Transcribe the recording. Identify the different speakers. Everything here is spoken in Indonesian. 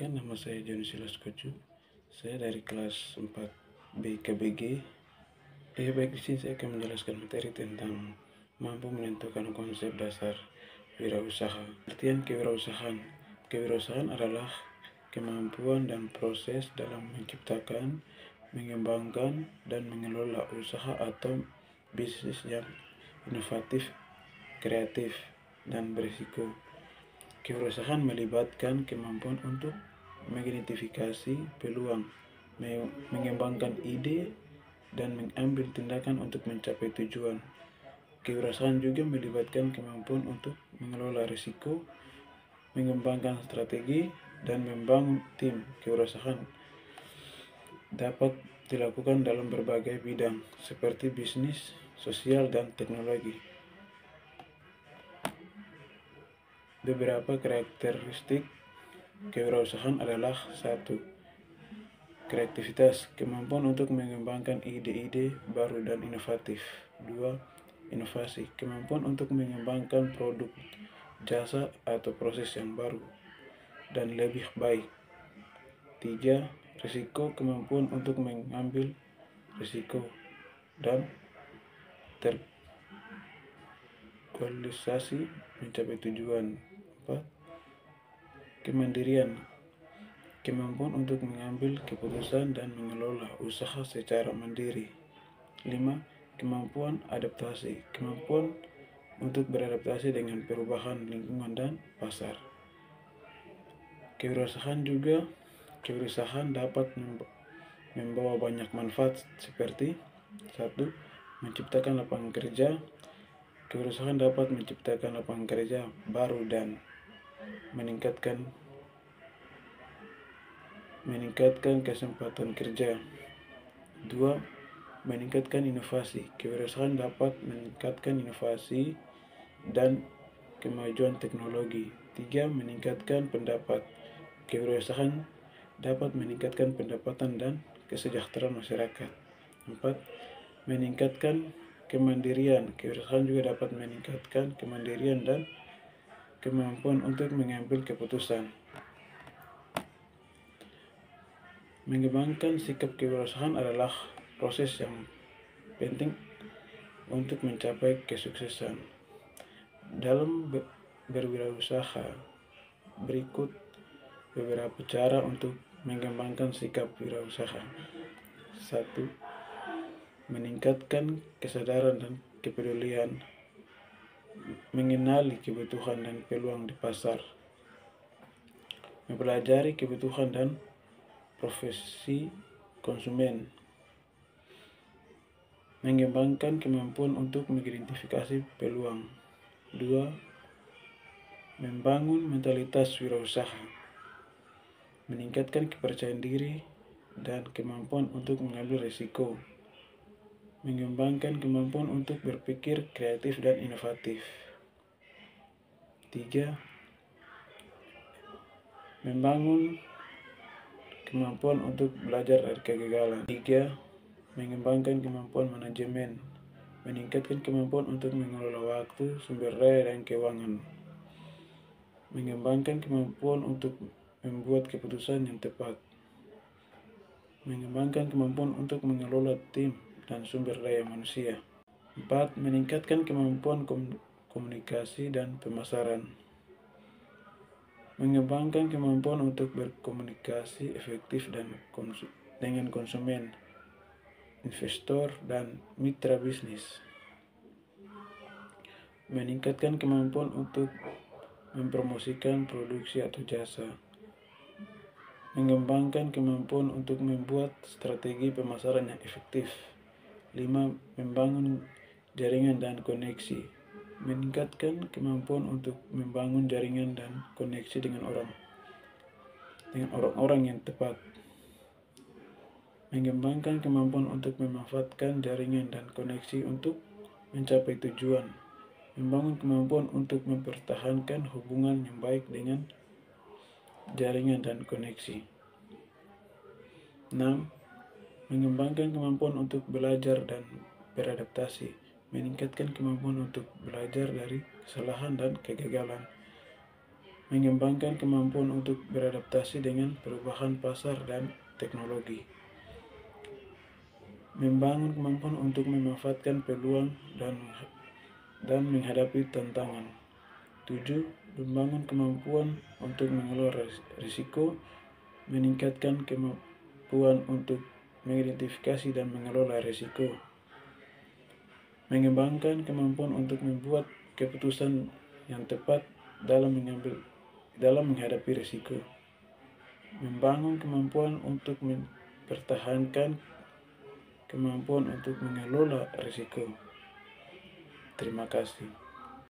Speaker 1: Perkenalkan, nama saya Joni Silas Kocu. Saya dari kelas 4 BKBG. Baik, di sini saya akan menjelaskan materi tentang mampu menentukan konsep dasar wirausaha. Artian kewirausahaan. Kewirausahaan adalah kemampuan dan proses dalam menciptakan, mengembangkan, dan mengelola usaha atau bisnis yang inovatif, kreatif, dan berisiko. Kewirausahaan melibatkan kemampuan untuk mengidentifikasi peluang, mengembangkan ide, dan mengambil tindakan untuk mencapai tujuan. Kewirausahaan juga melibatkan kemampuan untuk mengelola risiko, mengembangkan strategi, dan membangun tim. Kewirausahaan dapat dilakukan dalam berbagai bidang seperti bisnis, sosial, dan teknologi. Beberapa karakteristik kewirausahaan adalah: 1. Kreativitas, kemampuan untuk mengembangkan ide-ide baru dan inovatif. 2. Inovasi, kemampuan untuk mengembangkan produk, jasa, atau proses yang baru dan lebih baik. 3. Risiko, kemampuan untuk mengambil risiko dan terkualisasi mencapai tujuan. 4. Kemandirian, kemampuan untuk mengambil keputusan dan mengelola usaha secara mandiri. 5. Kemampuan adaptasi, kemampuan untuk beradaptasi dengan perubahan lingkungan dan pasar. Kewirausahaan dapat membawa banyak manfaat seperti: 1. Menciptakan lapangan kerja. Kewirausahaan dapat menciptakan lapangan kerja baru dan meningkatkan kesempatan kerja. 2. Meningkatkan inovasi. Kewirausahaan dapat meningkatkan inovasi dan kemajuan teknologi. 3. Meningkatkan pendapat. Kewirausahaan dapat meningkatkan pendapatan dan kesejahteraan masyarakat. 4. Meningkatkan kemandirian. Kewirausahaan juga dapat meningkatkan kemandirian dan kemampuan untuk mengambil keputusan. Mengembangkan sikap kewirausahaan adalah proses yang penting untuk mencapai kesuksesan. Dalam berwirausaha, berikut beberapa cara untuk mengembangkan sikap wirausaha. 1. Meningkatkan kesadaran dan kepedulian, mengenali kebutuhan dan peluang di pasar, mempelajari kebutuhan dan profesi konsumen, mengembangkan kemampuan untuk mengidentifikasi peluang. 2. Membangun mentalitas wirausaha, meningkatkan kepercayaan diri dan kemampuan untuk mengambil risiko, mengembangkan kemampuan untuk berpikir kreatif dan inovatif. 3. Membangun kemampuan untuk belajar dari kegagalan. 3. Mengembangkan kemampuan manajemen, meningkatkan kemampuan untuk mengelola waktu, sumber daya, dan keuangan, mengembangkan kemampuan untuk membuat keputusan yang tepat, mengembangkan kemampuan untuk mengelola tim dan sumber daya manusia. 4. Meningkatkan kemampuan komunikasi dan pemasaran, mengembangkan kemampuan untuk berkomunikasi efektif dengan konsumen, investor, dan mitra bisnis, meningkatkan kemampuan untuk mempromosikan produksi atau jasa, mengembangkan kemampuan untuk membuat strategi pemasaran yang efektif. 5. Membangun jaringan dan koneksi, meningkatkan kemampuan untuk membangun jaringan dan koneksi dengan orang-orang yang tepat, mengembangkan kemampuan untuk memanfaatkan jaringan dan koneksi untuk mencapai tujuan, membangun kemampuan untuk mempertahankan hubungan yang baik dengan jaringan dan koneksi. 6. Mengembangkan kemampuan untuk belajar dan beradaptasi, meningkatkan kemampuan untuk belajar dari kesalahan dan kegagalan, mengembangkan kemampuan untuk beradaptasi dengan perubahan pasar dan teknologi, membangun kemampuan untuk memanfaatkan peluang dan menghadapi tantangan. 7. Membangun kemampuan untuk mengelola risiko, meningkatkan kemampuan untuk mengidentifikasi dan mengelola risiko, mengembangkan kemampuan untuk membuat keputusan yang tepat dalam menghadapi risiko, membangun kemampuan untuk mempertahankan kemampuan untuk mengelola risiko. Terima kasih.